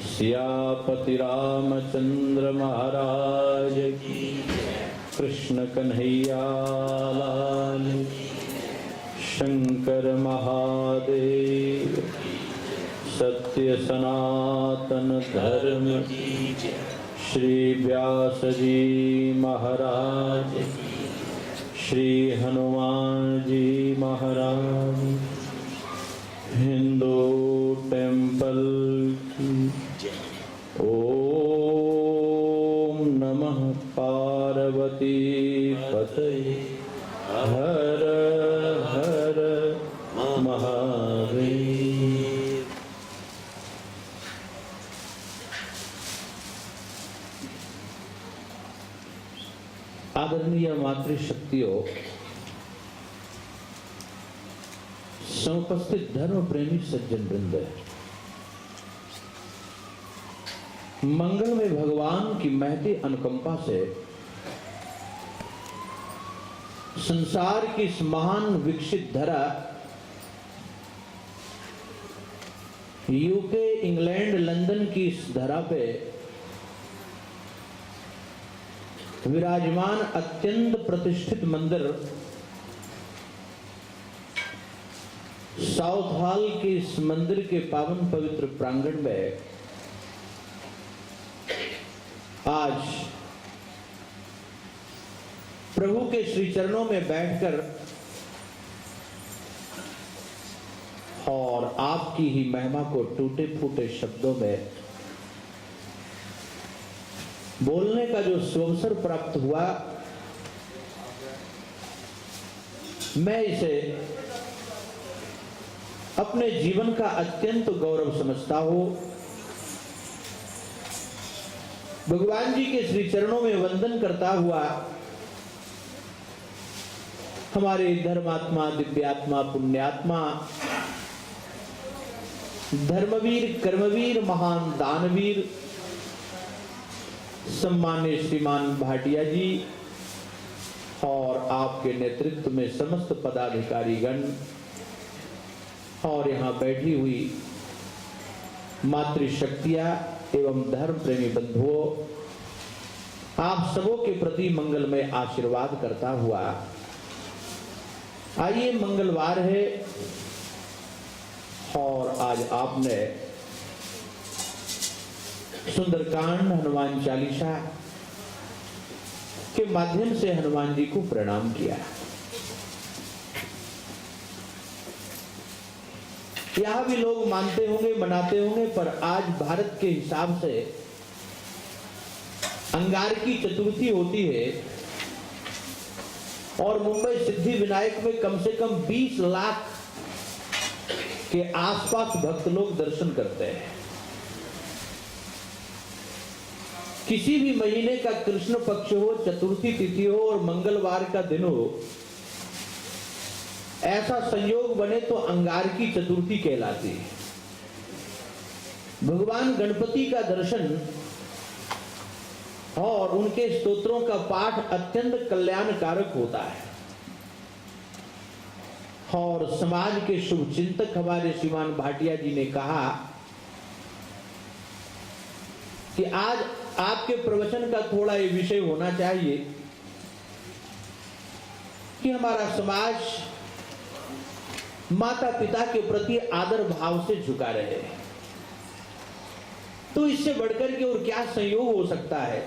सियापति रामचंद्र महाराज की, कृष्ण कन्हैया लाल, शंकर महादेव, सत्य सनातन धर्म की, श्री व्यास जी महाराज, श्री हनुमान जी महाराज, हिंदू टेम्पल की। ओम नमः पार्वती पतये, हर हर महादेव। आदरणीय मातृशक्तियों, समुपस्थित धर्म प्रेमी सज्जन वृंद, मंगल में भगवान की महती अनुकंपा से संसार की इस महान विकसित धरा यूके, इंग्लैंड, लंदन की इस धरा पे विराजमान अत्यंत प्रतिष्ठित मंदिर साउथ हॉल के इस मंदिर के पावन पवित्र प्रांगण में आज प्रभु के श्री चरणों में बैठकर और आपकी ही महिमा को टूटे फूटे शब्दों में बोलने का जो सुअवसर प्राप्त हुआ, मैं इसे अपने जीवन का अत्यंत गौरव समझता हूं। भगवान जी के श्री चरणों में वंदन करता हुआ हमारे धर्मात्मा, दिव्यात्मा, पुण्यात्मा, धर्मवीर, कर्मवीर, महान दानवीर सम्मान्य श्रीमान भाटिया जी और आपके नेतृत्व में समस्त पदाधिकारीगण और यहाँ बैठी हुई मातृशक्तियां एवं धर्म प्रेमी बंधुओं, आप सबों के प्रति मंगलमय आशीर्वाद करता हुआ आइए, मंगलवार है और आज आपने सुंदरकांड हनुमान चालीसा के माध्यम से हनुमान जी को प्रणाम किया। यहां भी लोग मानते होंगे, मनाते होंगे, पर आज भारत के हिसाब से अंगारकी चतुर्थी होती है और मुंबई सिद्धि विनायक में कम से कम 20 लाख के आसपास भक्त लोग दर्शन करते हैं। किसी भी महीने का कृष्ण पक्ष हो, चतुर्थी तिथि हो और मंगलवार का दिन हो, ऐसा संयोग बने तो अंगारकी चतुर्थी कहलाती है। भगवान गणपति का दर्शन और उनके स्तोत्रों का पाठ अत्यंत कल्याणकारक होता है और समाज के शुभ चिंतक हमारे श्रीमान भाटिया जी ने कहा कि आज आपके प्रवचन का थोड़ा ये विषय होना चाहिए कि हमारा समाज माता पिता के प्रति आदर भाव से झुका रहे। तो इससे बढ़कर के और क्या संयोग हो सकता है।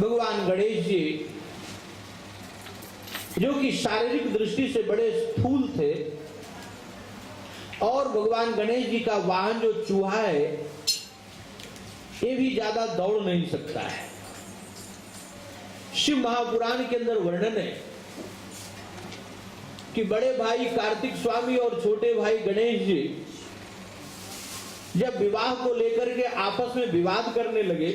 भगवान गणेश जी जो कि शारीरिक दृष्टि से बड़े स्थूल थे और भगवान गणेश जी का वाहन जो चूहा है ये भी ज्यादा दौड़ नहीं सकता है। शिव महापुराण के अंदर वर्णन है कि बड़े भाई कार्तिक स्वामी और छोटे भाई गणेश जी जब विवाह को लेकर के आपस में विवाद करने लगे,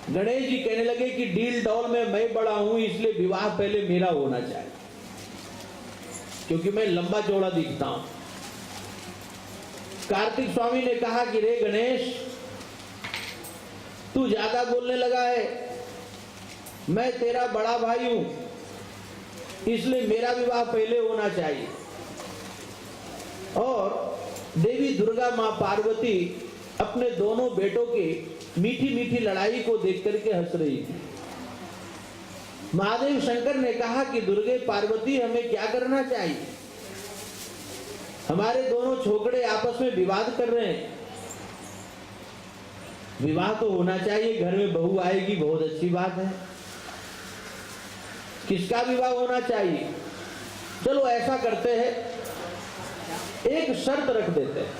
गणेश जी कहने लगे कि डील डॉल में मैं बड़ा हूं इसलिए विवाह पहले मेरा होना चाहिए क्योंकि मैं लंबा चौड़ा दिखता हूं। कार्तिक स्वामी ने कहा कि रे गणेश, तू ज्यादा बोलने लगा है, मैं तेरा बड़ा भाई हूं इसलिए मेरा विवाह पहले होना चाहिए। और देवी दुर्गा मां पार्वती अपने दोनों बेटों की मीठी मीठी लड़ाई को देख करके हंस रही थी। महादेव शंकर ने कहा कि दुर्गे पार्वती हमें क्या करना चाहिए, हमारे दोनों छोकरे आपस में विवाद कर रहे हैं, विवाह तो होना चाहिए, घर में बहू आएगी बहुत अच्छी बात है, किसका विवाह होना चाहिए, चलो ऐसा करते हैं, एक शर्त रख देते हैं,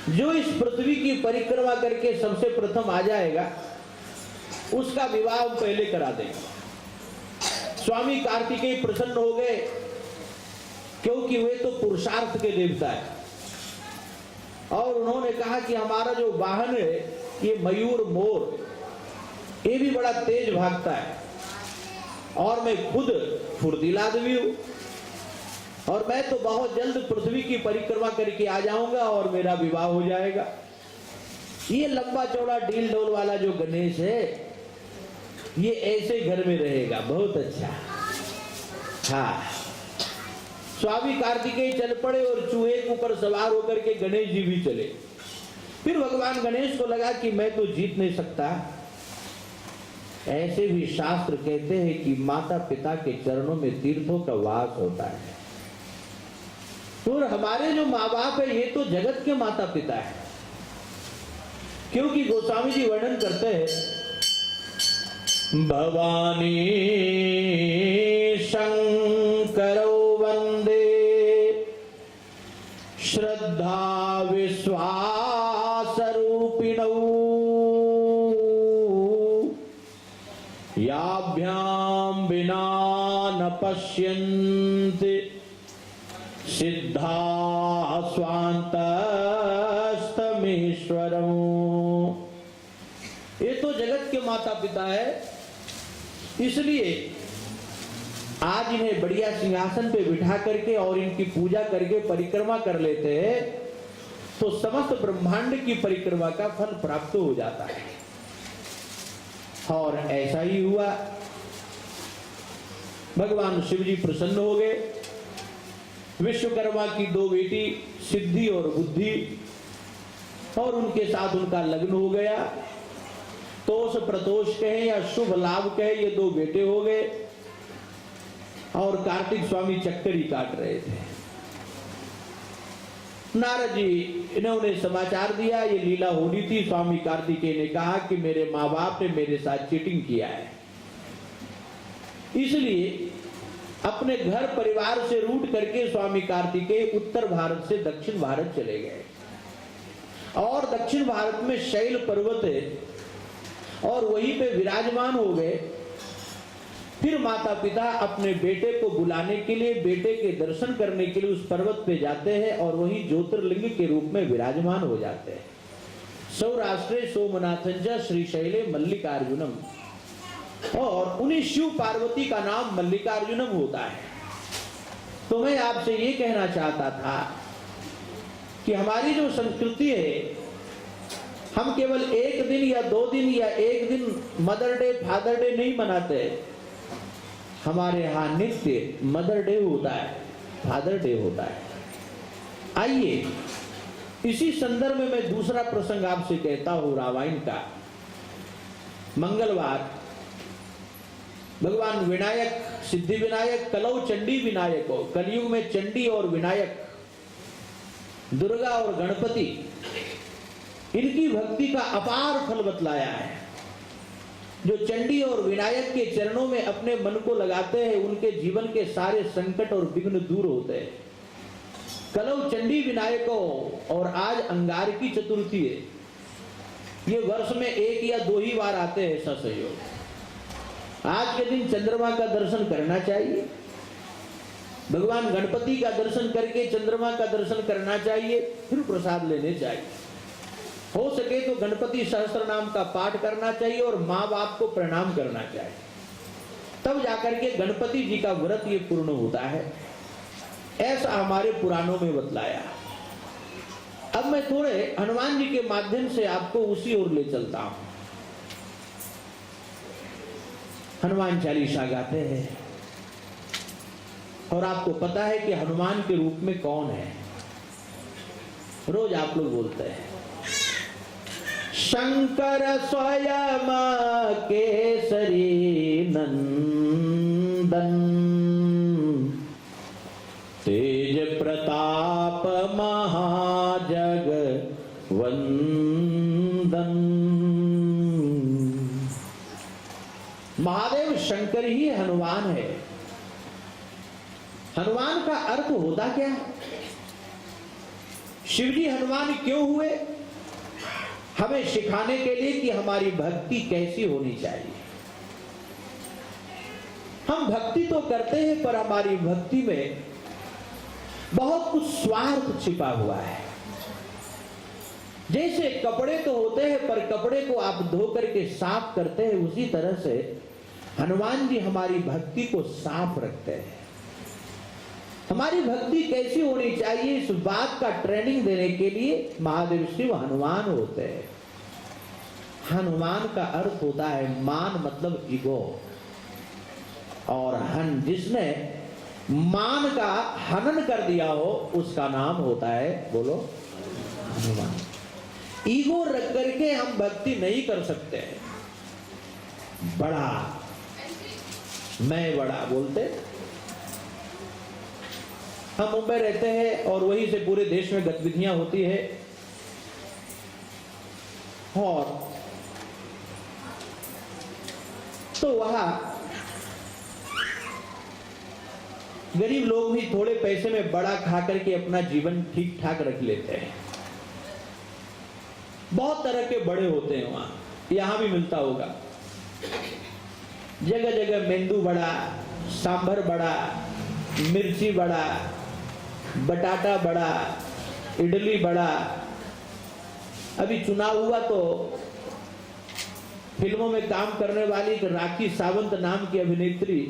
जो इस पृथ्वी की परिक्रमा करके सबसे प्रथम आ जाएगा उसका विवाह हम पहले करा देंगे। स्वामी कार्तिकेय प्रसन्न हो गए, क्योंकि वे तो पुरुषार्थ के देवता है, और उन्होंने कहा कि हमारा जो वाहन है ये मयूर मोर, ये भी बड़ा तेज भागता है, और मैं खुद फुर्तीला आदमी हूं, और मैं तो बहुत जल्द पृथ्वी की परिक्रमा करके आ जाऊंगा और मेरा विवाह हो जाएगा। ये लंबा चौड़ा डील डोल वाला जो गणेश है ये ऐसे घर में रहेगा, बहुत अच्छा। हाँ, स्वामी कार्तिकेय चल पड़े और चूहे के ऊपर सवार होकर के गणेश जी भी चले। फिर भगवान गणेश को लगा कि मैं तो जीत नहीं सकता, ऐसे भी शास्त्र कहते हैं कि माता पिता के चरणों में तीर्थों का वास होता है, और हमारे जो माँ बाप है ये तो जगत के माता पिता है, क्योंकि गोस्वामी जी वर्णन करते हैं, भवानी शंकरो वंदे श्रद्धा विश्वास रूपिणौ याभ्याम बिना न पश्यन्ति सिद्धा स्वान्तस्तमेश्वरम्। ये तो जगत के माता पिता है, इसलिए आज इन्हें बढ़िया सिंहासन पे बिठा करके और इनकी पूजा करके परिक्रमा कर लेते हैं तो समस्त ब्रह्मांड की परिक्रमा का फल प्राप्त हो जाता है। और ऐसा ही हुआ, भगवान शिव जी प्रसन्न हो गए। विश्वकर्मा की दो बेटी सिद्धि और बुद्धि, और उनके साथ उनका लग्न हो गया। तोष प्रतोष कहे या शुभ लाभ कहे, ये दो बेटे हो गए। और कार्तिक स्वामी चक्कर ही काट रहे थे। नारद जी इन्होंने समाचार दिया, ये लीला होनी थी। स्वामी कार्तिकेय ने कहा कि मेरे माँ बाप ने मेरे साथ चीटिंग किया है, इसलिए अपने घर परिवार से रूठ करके स्वामी कार्तिकेय उत्तर भारत से दक्षिण भारत चले गए। और दक्षिण भारत में शैल पर्वत है, और वहीं पे विराजमान हो गए। फिर माता पिता अपने बेटे को बुलाने के लिए, बेटे के दर्शन करने के लिए उस पर्वत पे जाते हैं, और वहीं ज्योतिर्लिंग के रूप में विराजमान हो जाते हैं। सौराष्ट्रे सोमनाथंच श्रीशैले मल्लिकार्जुनम, और उन्हीं शिव पार्वती का नाम मल्लिकार्जुनम होता है। तो मैं आपसे ये कहना चाहता था कि हमारी जो संस्कृति है, हम केवल एक दिन या 2 दिन या 1 दिन मदर डे फादर डे नहीं मनाते। हमारे यहाँ नित्य मदर डे होता है, फादर डे होता है। आइए इसी संदर्भ में मैं दूसरा प्रसंग आपसे कहता हूं, रामायण का। मंगलवार भगवान विनायक, सिद्धि विनायक, कलौ चंडी विनायक हो। कलयुग में चंडी और विनायक, दुर्गा और गणपति, इनकी भक्ति का अपार फल बतलाया है। जो चंडी और विनायक के चरणों में अपने मन को लगाते हैं, उनके जीवन के सारे संकट और विघ्न दूर होते हैं। कलौ चंडी विनायक हो, और आज अंगारकी चतुर्थी है। ये वर्ष में 1 या 2 ही बार आते हैं ससयोग। आज के दिन चंद्रमा का दर्शन करना चाहिए, भगवान गणपति का दर्शन करके चंद्रमा का दर्शन करना चाहिए, फिर प्रसाद लेने चाहिए। हो सके तो गणपति सहस्त्र नाम का पाठ करना चाहिए और माँ बाप को प्रणाम करना चाहिए, तब जाकर के गणपति जी का व्रत ये पूर्ण होता है। ऐसा हमारे पुराणों में बतलाया। अब मैं थोड़े हनुमान जी के माध्यम से आपको उसी ओर ले चलता हूं। हनुमान चालीसा गाते हैं, और आपको पता है कि हनुमान के रूप में कौन है। रोज आप लोग बोलते हैं शंकर स्वयं केसरी नंदन, तेज प्रताप महाजग वंदन। महादेव शंकर ही हनुमान है। हनुमान का अर्थ होता क्या है? शिवजी हनुमान क्यों हुए? हमें सिखाने के लिए कि हमारी भक्ति कैसी होनी चाहिए। हम भक्ति तो करते हैं पर हमारी भक्ति में बहुत कुछ स्वार्थ छिपा हुआ है। जैसे कपड़े तो होते हैं पर कपड़े को आप धो करके साफ करते हैं, उसी तरह से हनुमान जी हमारी भक्ति को साफ रखते हैं। हमारी भक्ति कैसी होनी चाहिए इस बात का ट्रेनिंग देने के लिए महादेव शिव हनुमान होते हैं। हनुमान का अर्थ होता है मान मतलब ईगो, और हन जिसने मान का हनन कर दिया हो उसका नाम होता है, बोलो, हनुमान। ईगो रख करके हम भक्ति नहीं कर सकते। बड़ा मैं बड़ा बोलते। हम मुंबई रहते हैं और वहीं से पूरे देश में गतिविधियां होती है, और तो वहां गरीब लोग भी थोड़े पैसे में बड़ा खा करके अपना जीवन ठीक ठाक रख लेते हैं। बहुत तरह के बड़े होते हैं वहां, यहां भी मिलता होगा। जगह जगह मेंदू बड़ा, सांभर बड़ा, मिर्ची बड़ा, बटाटा बड़ा, इडली बड़ा। अभी चुनाव हुआ तो फिल्मों में काम करने वाली एक राखी सावंत नाम की अभिनेत्री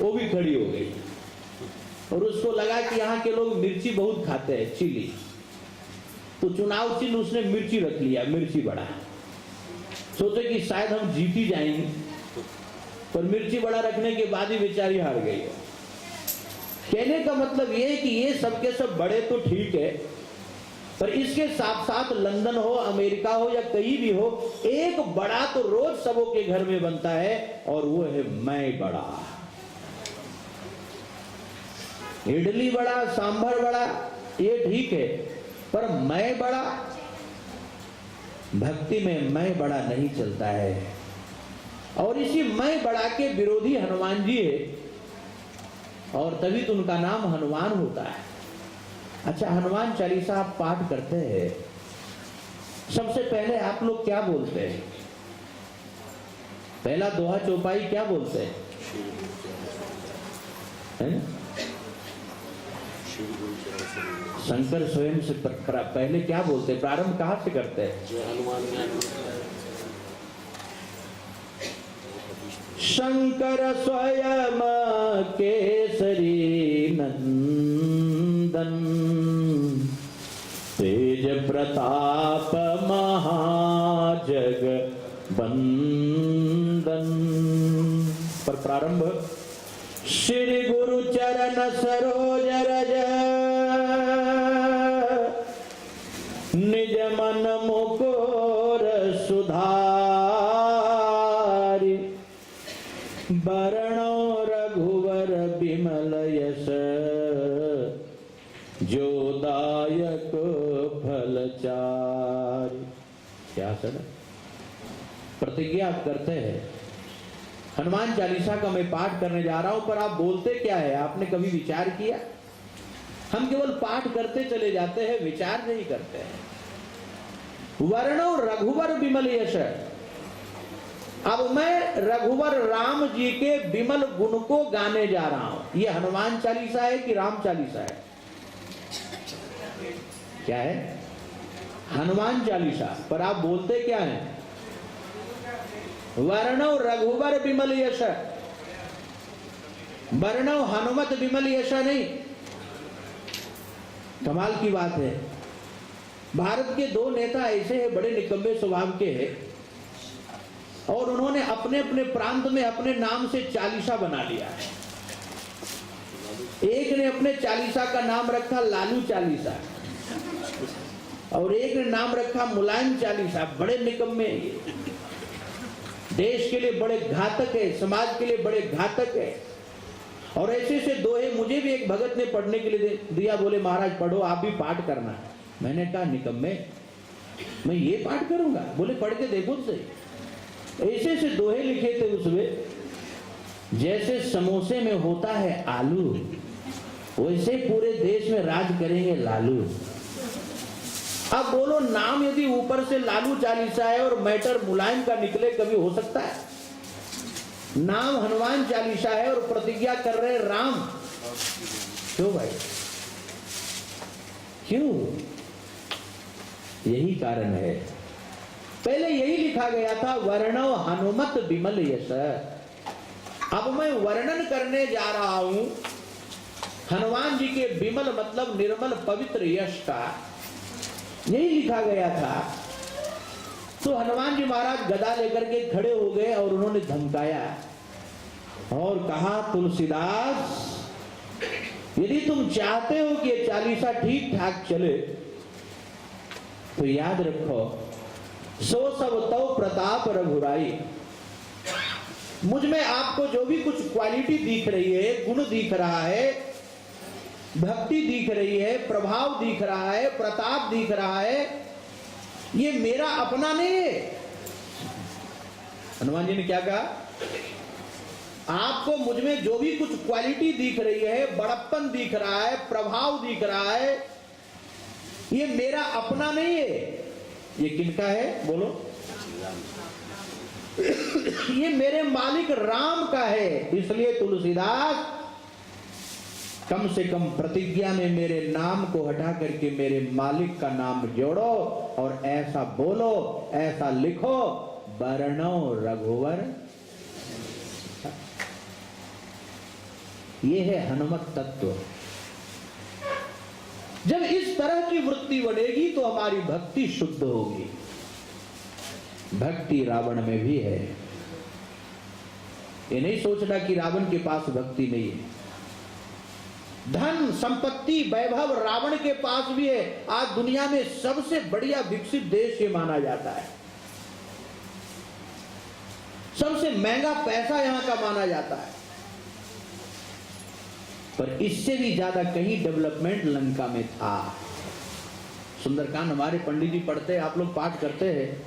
वो भी खड़ी हो गई, और उसको लगा कि यहाँ के लोग मिर्ची बहुत खाते हैं, चिली, तो चुनाव चिन्ह उसने मिर्ची रख लिया, मिर्ची बड़ा। सोचे कि शायद हम जीत ही जाएंगे, पर मिर्ची बड़ा रखने के बाद ही बेचारी हार गई। कहने का मतलब ये है कि ये सबके सब बड़े तो ठीक है, पर इसके साथ साथ लंदन हो, अमेरिका हो या कहीं भी हो, एक बड़ा तो रोज सबों के घर में बनता है, और वो है मैं बड़ा। इडली बड़ा, सांभर बड़ा, ये ठीक है, पर मैं बड़ा, भक्ति में मैं बड़ा नहीं चलता है। और इसी मैं बड़ा के विरोधी हनुमान जी है, और तभी तो उनका नाम हनुमान होता है। अच्छा, हनुमान चालीसा आप पाठ करते हैं, सबसे पहले आप लोग क्या बोलते हैं? पहला दोहा चौपाई क्या बोलते हैं? शंकर स्वयं से पहले क्या बोलते हैं? प्रारंभ कहां से करते हैं? शंकर स्वयं केसरी नंदन, तेज प्रताप महाजग वंदन। पर प्रारंभ श्री गुरु चरण सरोज रज, निज मन मुकुर सुधारि, बरणो रघुवर बिमल यश, जो दायक फलचारि। क्या सर प्रतिज्ञा आप करते हैं? हनुमान चालीसा का मैं पाठ करने जा रहा हूं, पर आप बोलते क्या है? आपने कभी विचार किया? हम केवल पाठ करते चले जाते हैं, विचार नहीं करते हैं। वर्णो रघुवर बिमल यश, अब मैं रघुवर राम जी के बिमल गुण को गाने जा रहा हूं। ये हनुमान चालीसा है कि राम चालीसा है? क्या है? हनुमान चालीसा। पर आप बोलते क्या है? वर्णो रघुवर बिमल यश, वर्णो हनुमत बिमल यश नहीं। कमाल की बात है, भारत के दो नेता ऐसे हैं, बड़े निकम्मे स्वभाव के हैं, और उन्होंने अपने अपने प्रांत में अपने नाम से चालीसा बना लिया है। एक ने अपने चालीसा का नाम रखा लालू चालीसा, और एक ने नाम रखा मुलायम चालीसा। बड़े निकम्मे हैं ये, देश के लिए बड़े घातक है, समाज के लिए बड़े घातक है। और ऐसे से दोहे मुझे भी एक भगत ने पढ़ने के लिए दिया, बोले महाराज पढ़ो, आप भी पाठ करना। मैंने कहा निकम्मे, मैं ये पाठ करूंगा? बोले पढ़ के देखो तो सही। ऐसे से दोहे लिखे थे उसमें, जैसे समोसे में होता है आलू, वैसे पूरे देश में राज करेंगे लालू। अब बोलो, नाम यदि ऊपर से लालू चालीसा है और मैटर मुलायम का निकले, कभी हो सकता है? नाम हनुमान चालीसा है और प्रतिज्ञा कर रहे राम। क्यों भाई, क्यों? यही कारण है। पहले यही लिखा गया था, वर्णव हनुमत विमल यश। अब मैं वर्णन करने जा रहा हूं हनुमान जी के विमल मतलब निर्मल पवित्र यश का। यही लिखा गया था। तो हनुमान जी महाराज गदा लेकर के खड़े हो गए और उन्होंने धमकाया और कहा, तुलसीदास यदि तुम चाहते हो कि ये चालीसा ठीक ठाक चले तो याद रखो, सो सब तव प्रताप रघुराई। मुझ में आपको जो भी कुछ क्वालिटी दिख रही है, गुण दिख रहा है, भक्ति दिख रही है, प्रभाव दिख रहा है, प्रताप दिख रहा है, ये मेरा अपना नहीं है। हनुमान जी ने क्या कहा? आपको मुझ में जो भी कुछ क्वालिटी दिख रही है, बड़प्पन दिख रहा है, प्रभाव दिख रहा है, ये मेरा अपना नहीं है। ये किनका है बोलो? ये मेरे मालिक राम का है। इसलिए तुलसीदास, कम से कम प्रतिज्ञा में मेरे नाम को हटा करके मेरे मालिक का नाम जोड़ो और ऐसा बोलो, ऐसा लिखो, वर्णो रघुवर। ये है हनुमत तत्व। जब इस तरह की वृत्ति बढ़ेगी तो हमारी भक्ति शुद्ध होगी। भक्ति रावण में भी है। ये नहीं सोचना कि रावण के पास भक्ति नहीं है। धन संपत्ति वैभव रावण के पास भी है। आज दुनिया में सबसे बढ़िया विकसित देश ये माना जाता है। सबसे महंगा पैसा यहां का माना जाता है। पर इससे भी ज्यादा कहीं डेवलपमेंट लंका में था। सुंदरकांड हमारे पंडित जी पढ़ते हैं, आप लोग पाठ करते हैं।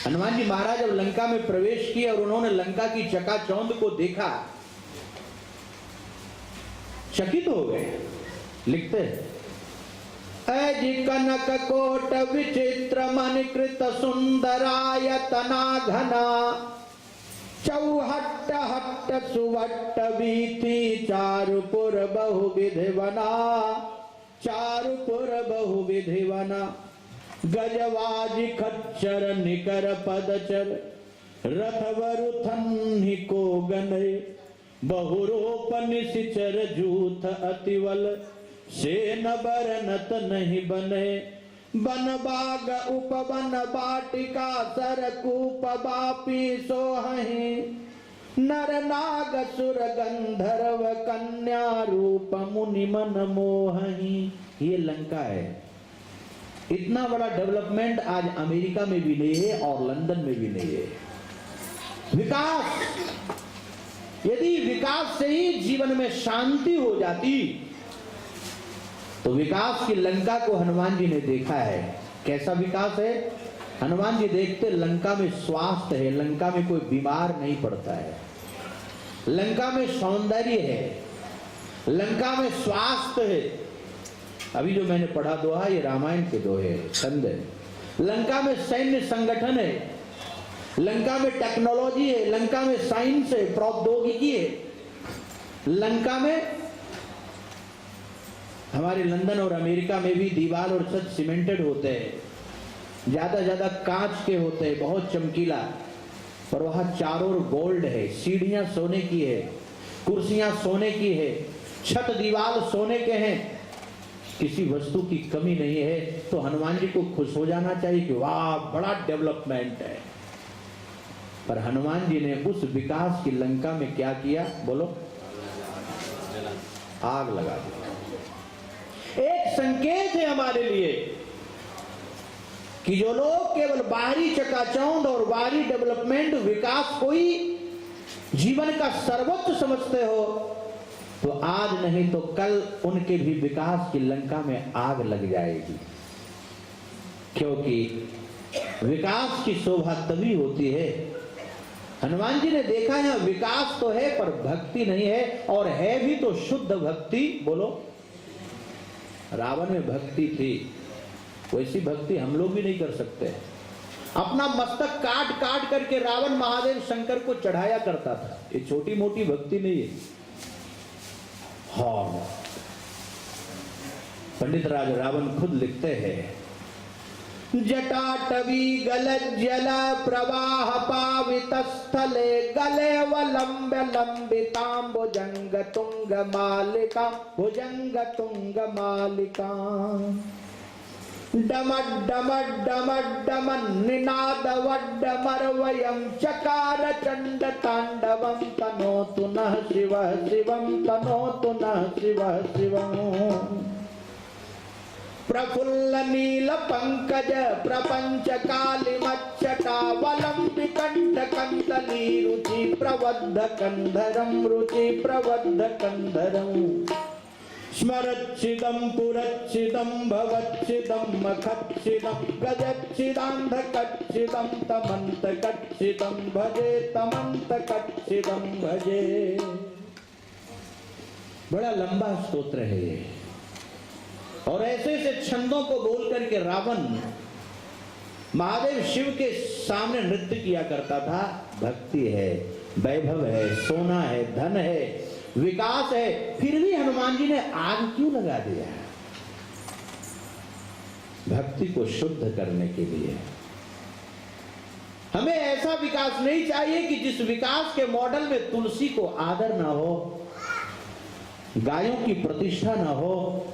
हनुमान जी महाराज जब लंका में प्रवेश किए और उन्होंने लंका की चकाचौंध को देखा, चकित हो गए। लिखते अजि कनक कोट विचित्र मणिकृत सुंदरायतना घना चौहट्ट हट्ट सुवट्ट वीथि चारुपुर बहुविधि वना चारुपुर बहुविधि वना गजवाजी खच्चर निकर पदचर रथवरुथन्हि को गने बहुरूप निशिचर जूथ अतिवल सेन बरनत नहीं बने बन बाग उपवन बाटिका सरकूप बापी सोहहि नर नाग सुर गंधर्व कन्या रूप मुनि मन मोहहि। ये लंका है। इतना बड़ा डेवलपमेंट आज अमेरिका में भी नहीं है और लंदन में भी नहीं है। विकास, यदि विकास से ही जीवन में शांति हो जाती तो विकास की लंका को हनुमान जी ने देखा है। कैसा विकास है? हनुमान जी देखते लंका में स्वास्थ्य है, लंका में कोई बीमार नहीं पड़ता है, लंका में सौंदर्य है, लंका में स्वास्थ्य है। अभी जो मैंने पढ़ा दोहा ये रामायण के दोहे छंद है। लंका में सैन्य संगठन है, लंका में टेक्नोलॉजी है, लंका में साइंस है, प्रौद्योगिकी है। लंका में हमारे लंदन और अमेरिका में भी दीवार और छत सीमेंटेड होते हैं, ज्यादा कांच के होते हैं, बहुत चमकीला, पर वहां चारों ओर गोल्ड है। सीढ़ियां सोने की है, कुर्सियां सोने की है, छत दीवार सोने के हैं, किसी वस्तु की कमी नहीं है। तो हनुमान जी को खुश हो जाना चाहिए कि वाह बड़ा डेवलपमेंट है। पर हनुमान जी ने उस विकास की लंका में क्या किया बोलो? आग लगा दी। एक संकेत है हमारे लिए कि जो लोग केवल बाहरी चकाचौंध और बाहरी डेवलपमेंट विकास को ही जीवन का सर्वोच्च समझते हो, तो आज नहीं तो कल उनके भी विकास की लंका में आग लग जाएगी। क्योंकि विकास की शोभा तभी होती है, हनुमान जी ने देखा है विकास तो है पर भक्ति नहीं है, और है भी तो शुद्ध भक्ति। बोलो, रावण में भक्ति थी, वैसी भक्ति हम लोग भी नहीं कर सकते। अपना मस्तक काट काट करके रावण महादेव शंकर को चढ़ाया करता था, ये छोटी मोटी भक्ति नहीं है। हाँ, पंडित राज रावण खुद लिखते हैं, जटाटवी गलज्जल प्रवाह पावित स्थले गलेवलंब लंबितां भुजंग तुंग मालिका भुजंग तुंग मालिका डमड्डमड्डमड्डमन् निनादवड्डमर्वयं चकार चंड तांडवं तनोतु नः शिवः शिवं तनोतु नः शिवः शिवं प्रफुल्ल नील पंकज प्रपंच कालिमच्चटावलंबि कंठ कंदली रुचि प्रवद्ध कंधरं रुचि प्रवद्ध कंधरं स्मरच्छिदं पुरच्छिदं भवच्छिदं मखच्छिदं गजच्छिदान्धकच्छिदं तमन्तकच्छिदं भजे तमन्तकच्छिदं भजे। बड़ा लंबा स्तोत्र है ये, और ऐसे ऐसे छंदों को बोल करके रावण महादेव शिव के सामने नृत्य किया करता था। भक्ति है, वैभव है, सोना है, धन है, विकास है, फिर भी हनुमान जी ने आग क्यों लगा दिया? भक्ति को शुद्ध करने के लिए। हमें ऐसा विकास नहीं चाहिए कि जिस विकास के मॉडल में तुलसी को आदर ना हो, गायों की प्रतिष्ठा ना हो,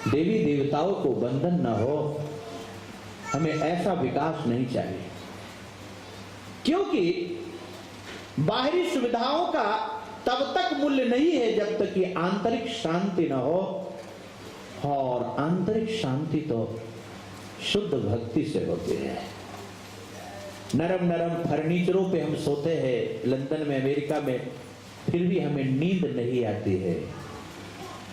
देवी देवताओं को बंधन ना हो। हमें ऐसा विकास नहीं चाहिए, क्योंकि बाहरी सुविधाओं का तब तक मूल्य नहीं है जब तक कि आंतरिक शांति ना हो, और आंतरिक शांति तो शुद्ध भक्ति से होती है। नरम नरम फर्नीचरों पे हम सोते हैं लंदन में, अमेरिका में, फिर भी हमें नींद नहीं आती है।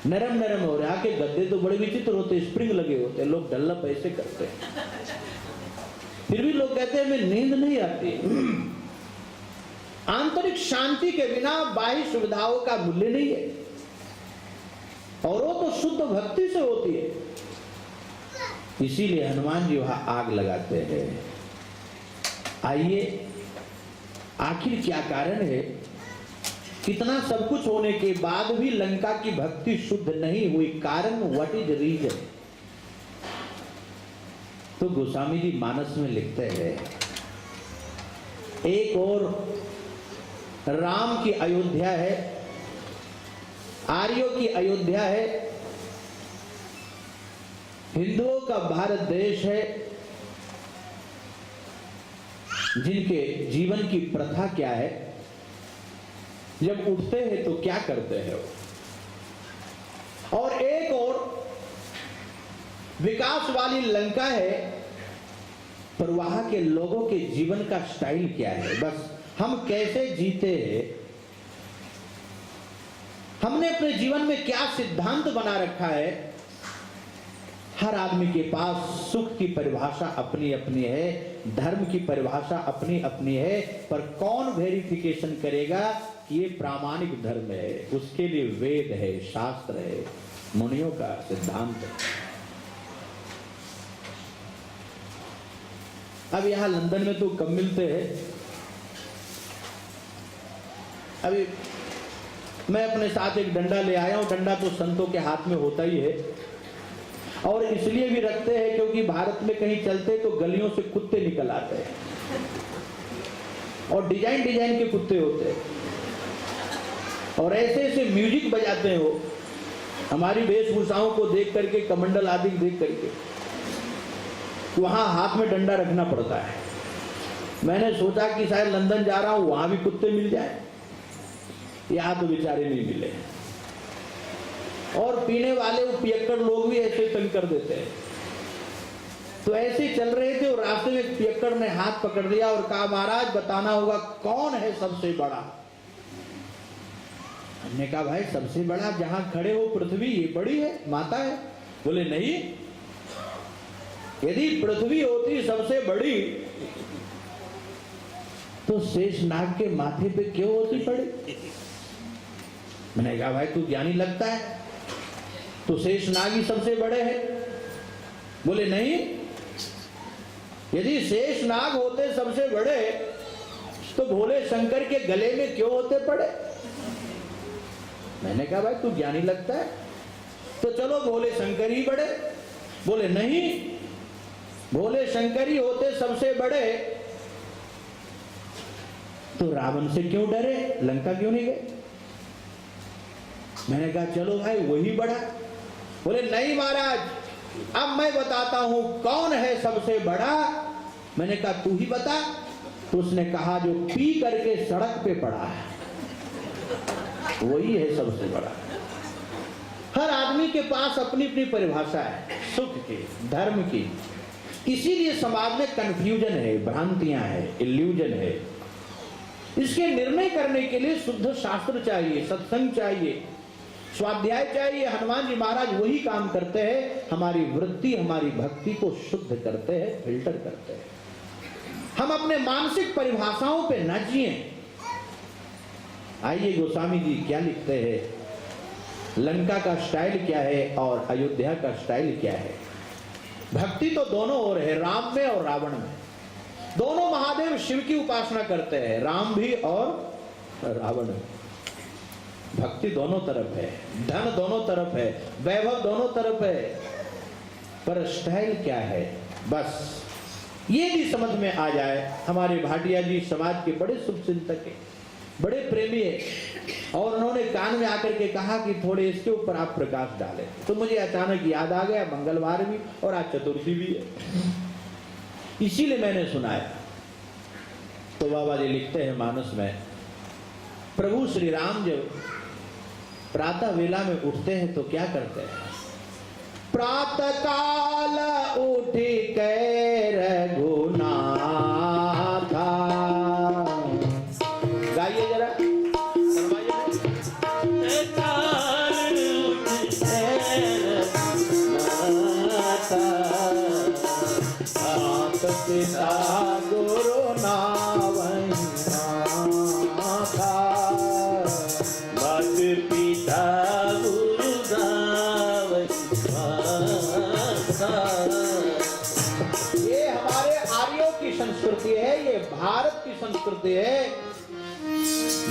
नरम नरम हो रहा के गद्दे तो बड़े विचित्र होते, स्प्रिंग लगे होते, लोग डल्लप ऐसे करते हैं, फिर भी लोग कहते हैं हमें नींद नहीं आती। आंतरिक शांति के बिना बाह्य सुविधाओं का मूल्य नहीं है, और वो तो शुद्ध भक्ति से होती है। इसीलिए हनुमान जी वहां आग लगाते हैं। आइए, आखिर क्या कारण है? कितना सब कुछ होने के बाद भी लंका की भक्ति शुद्ध नहीं हुई? कारण, व्हाट इज रीजन? तो गोस्वामी जी मानस में लिखते हैं, एक और राम की अयोध्या है, आर्यों की अयोध्या है, हिंदुओं का भारत देश है, जिनके जीवन की प्रथा क्या है, जब उठते हैं तो क्या करते हैं वो, और एक और विकास वाली लंका है, पर वहां के लोगों के जीवन का स्टाइल क्या है, बस हम कैसे जीते हैं, हमने अपने जीवन में क्या सिद्धांत बना रखा है। हर आदमी के पास सुख की परिभाषा अपनी अपनी है, धर्म की परिभाषा अपनी अपनी है, पर कौन वेरिफिकेशन करेगा कि ये प्रामाणिक धर्म है? उसके लिए वेद है, शास्त्र है, मुनियों का सिद्धांत है। अब यहां लंदन में तो कम मिलते हैं। अभी मैं अपने साथ एक डंडा ले आया हूं। डंडा तो संतों के हाथ में होता ही है, और इसलिए भी रखते हैं क्योंकि भारत में कहीं चलते तो गलियों से कुत्ते निकल आते हैं, और डिजाइन डिजाइन के कुत्ते होते हैं, और ऐसे ऐसे म्यूजिक बजाते हो हमारी वेशभूषाओं को देख करके, कमंडल आदि देख करके, वहां हाथ में डंडा रखना पड़ता है। मैंने सोचा कि शायद लंदन जा रहा हूं, वहां भी कुत्ते मिल जाए, यहां तो बेचारे नहीं मिले। और पीने वाले वो पियक्कड़ लोग भी ऐसे तंग कर देते हैं। तो ऐसे चल रहे थे और रास्ते में एक पियक्कड़ ने हाथ पकड़ लिया और कहा, महाराज बताना होगा कौन है सबसे बड़ा। हमने कहा, भाई सबसे बड़ा जहां खड़े हो पृथ्वी, ये बड़ी है, माता है। बोले नहीं, यदि पृथ्वी होती सबसे बड़ी तो शेषनाग के माथे पे क्यों होती पड़ी। मैंने कहा, भाई तू ज्ञानी लगता है, तो शेषनाग ही सबसे बड़े हैं। बोले नहीं, यदि शेषनाग होते सबसे बड़े तो भोले शंकर के गले में क्यों होते पड़े। मैंने कहा, भाई तू ज्ञानी लगता है, तो चलो भोले शंकर ही बड़े। बोले नहीं, भोले शंकर ही होते सबसे बड़े तो रावण से क्यों डरे, लंका क्यों नहीं गए। मैंने कहा, चलो भाई वही बड़ा। बोले नहीं महाराज, अब मैं बताता हूं कौन है सबसे बड़ा। मैंने कहा, तू ही बता। तो उसने कहा, जो पी करके सड़क पे पड़ा है वही है सबसे बड़ा। हर आदमी के पास अपनी अपनी परिभाषा है सुख की, धर्म की। इसीलिए समाज में कंफ्यूजन है, भ्रांतियां है, इल्यूजन है। इसके निर्णय करने के लिए शुद्ध शास्त्र चाहिए, सत्संग चाहिए, स्वाध्याय चाहिए। हनुमान जी महाराज वही काम करते हैं, हमारी वृत्ति, हमारी भक्ति को शुद्ध करते हैं, फिल्टर करते हैं। हम अपने मानसिक परिभाषाओं पे न जिए। आइए गोस्वामी जी क्या लिखते हैं, लंका का स्टाइल क्या है और अयोध्या का स्टाइल क्या है। भक्ति तो दोनों ओर है, राम में और रावण में। दोनों महादेव शिव की उपासना करते हैं, राम भी और रावण भी। भक्ति दोनों तरफ है, धन दोनों तरफ है, वैभव दोनों तरफ है, पर स्टाइल क्या है, बस ये भी समझ में आ जाए। हमारे भाटिया जी समाज के बड़े शुभचिंतक है, बड़े प्रेमी है, और उन्होंने कान में आकर के कहा कि थोड़े इसके ऊपर आप प्रकाश डालें। तो मुझे अचानक याद आ गया, मंगलवार भी और आज चतुर्थी भी है, इसीलिए मैंने सुनाया। तो बाबा जी लिखते हैं मानस में, प्रभु श्री राम जब प्रातः वेला में उठते हैं तो क्या करते हैं। प्रातः काल उठी कै रघुनाथा, गाइए जरा, पिता गुरु नावई माथा, मत पिता गुरु नावई माथा। ये हमारे आर्यों की संस्कृति है, ये भारत की संस्कृति है।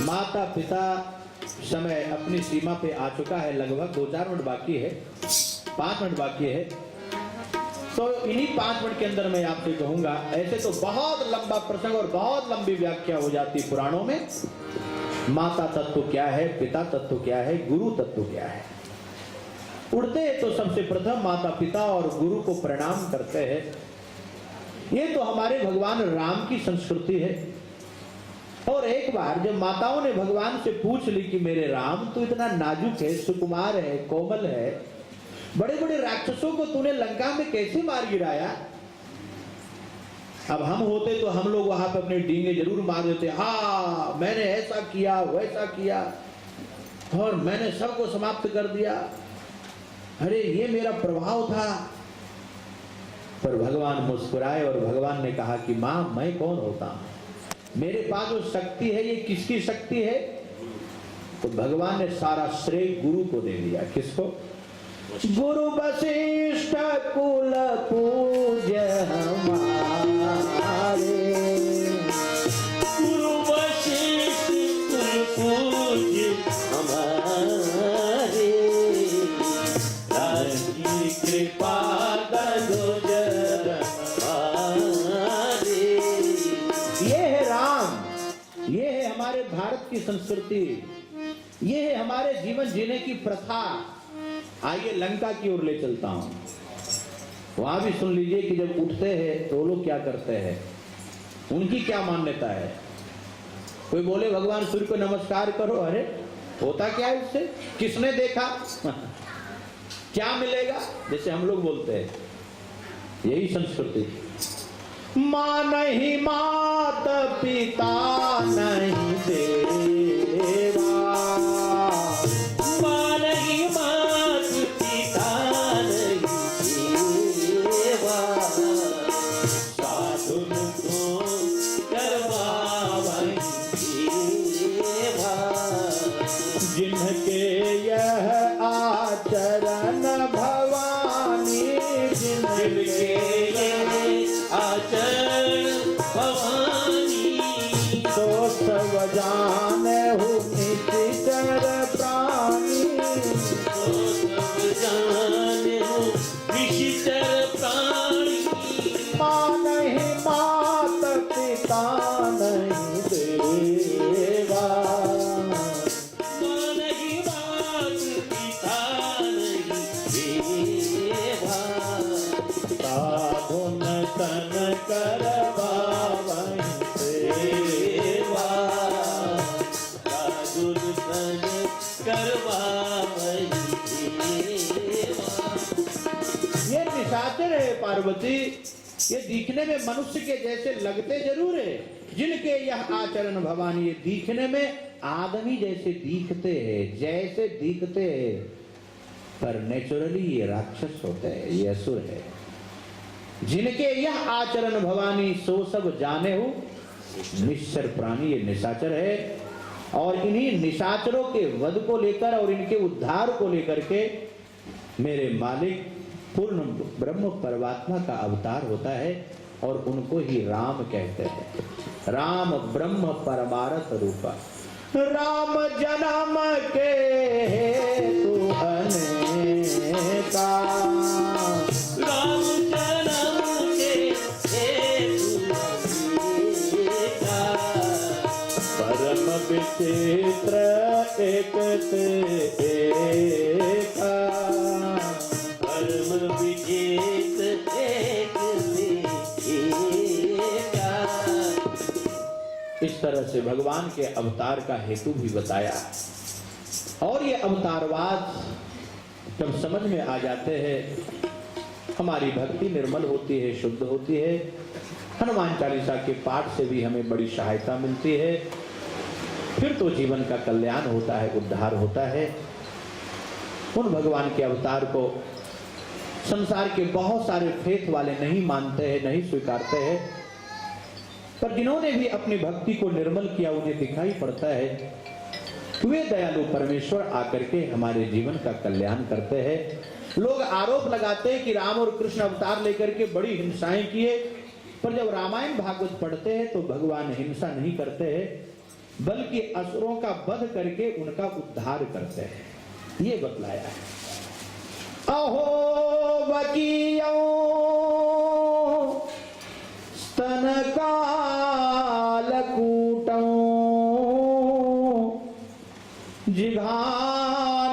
माता पिता समय अपनी सीमा पे आ चुका है, लगभग 2-4 मिनट बाकी है, 5 मिनट बाकी है। तो इन्हीं 5 मिनट के अंदर मैं आपसे कहूंगा, ऐसे तो बहुत लंबा प्रसंग और बहुत लंबी व्याख्या हो जाती पुराणों में। माता तत्व क्या है, पिता तत्व क्या है, गुरु तत्व क्या है। उठते तो सबसे प्रथम माता पिता और गुरु को प्रणाम करते हैं। ये तो हमारे भगवान राम की संस्कृति है। और एक बार जब माताओं ने भगवान से पूछ ली कि मेरे राम तो इतना नाजुक है, सुकुमार है, कोमल है, बड़े बड़े राक्षसों को तूने लंका में कैसे मार गिराया। अब हम होते तो हम लोग वहां पे अपने डींगे जरूर मार देते, हाँ मैंने ऐसा किया वैसा किया और मैंने सबको समाप्त कर दिया, अरे ये मेरा प्रभाव था। पर भगवान मुस्कुराए और भगवान ने कहा कि मां मैं कौन होता हूं, मेरे पास जो शक्ति है ये किसकी शक्ति है। तो भगवान ने सारा श्रेय गुरु को दे दिया। किसको? गुरु वशिष्ठ कुल पूज्य हमारे, गुरु वशिष्ठ कुल पूज्य हमारे, राजी कृपा दरोजर हमारे। ये है राम, ये है हमारे भारत की संस्कृति, ये है हमारे जीवन जीने की प्रथा। आइए लंका की ओर ले चलता हूं, वहां भी सुन लीजिए कि जब उठते हैं तो लोग क्या करते हैं, उनकी क्या मान्यता है। कोई बोले भगवान सूर्य को नमस्कार करो, अरे होता क्या है इससे, किसने देखा क्या मिलेगा? जैसे हम लोग बोलते हैं, यही संस्कृति, माँ नहीं मात पिता नहीं देवा, माँ नहीं मात पिता नहीं देवा, साधुन को करवावई देवा, जिनके यह आचरण भवानी, जिनके ये आचरण भवानी, तो सब जाने हूँ निश्चर प्राणी, तो सब जाने हो विचित्र प्राणी, माँ नहीं मात पिता नहीं देवा, माँ नहीं मात पिता नहीं देवा, साधुन तन करवावई देवा, साधुन तन करवावई देवा। ये निशाचर है पार्वती, ये दिखने में मनुष्य के जैसे लगते जरूर है, जिनके यह आचरण भवानी, ये दिखने में आदमी जैसे दिखते हैं, जैसे दिखते हैं, पर नेचुरली ये राक्षस होते हैं, ये असुर है। जिनके यह आचरण भवानी, सो सब जाने हो निश्चर प्राणी, ये निशाचर है। और इन्हीं निशाचरों के वध को लेकर और इनके उद्धार को लेकर के मेरे मालिक पूर्ण ब्रह्म परमात्मा का अवतार होता है, और उनको ही राम कहते हैं। राम ब्रह्म परमार्थ रूपा, राम जन्म के हेतु अनेका, राम जन्म के हेतु अनेका, परम विचित्र एक ते एका, परम विचित्र एक से एका। इस तरह से भगवान के अवतार का हेतु भी बताया। और ये अवतारवाद जब समझ में आ जाते हैं, हमारी भक्ति निर्मल होती है, शुद्ध होती है। हनुमान चालीसा के पाठ से भी हमें बड़ी सहायता मिलती है। फिर तो जीवन का कल्याण होता है, उद्धार होता है। उन भगवान के अवतार को संसार के बहुत सारे फेथ वाले नहीं मानते हैं, नहीं स्वीकारते हैं, पर जिन्होंने भी अपनी भक्ति को निर्मल किया, उन्हें दिखाई पड़ता है कि वे दयालु परमेश्वर आकर के हमारे जीवन का कल्याण करते हैं। लोग आरोप लगाते हैं कि राम और कृष्ण अवतार लेकर के बड़ी हिंसाएं किए, पर जब रामायण भागवत पढ़ते हैं तो भगवान हिंसा नहीं करते हैं, बल्कि असुरों का वध करके उनका उद्धार करते हैं। ये बतलाया है। अहो बकियो स्तन कालकूटं जिघांसया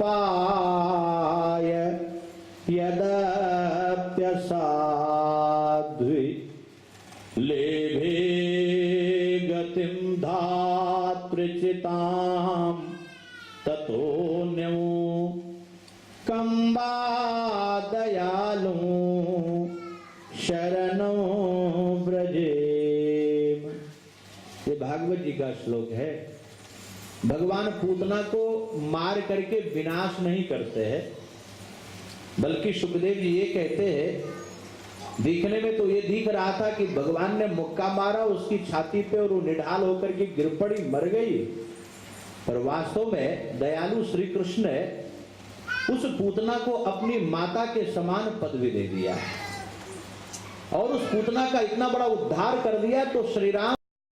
पाय यदप्यसाध्वी लेभे गतिं धातृचितां ततोऽन्यो कंबा दयालु शरणो व्रजेम। ये भागवत जी का श्लोक है। भगवान पूतना को मार करके विनाश नहीं करते हैं, बल्कि सुखदेव जी ये कहते हैं, दिखने में तो ये दिख रहा था कि भगवान ने मुक्का मारा उसकी छाती पे और वो निढाल होकर के गिर पड़ी, मर गई, पर वास्तव में दयालु श्री कृष्ण ने उस पूतना को अपनी माता के समान पदवी दे दिया और उस पूतना का इतना बड़ा उद्धार कर दिया। तो श्री राम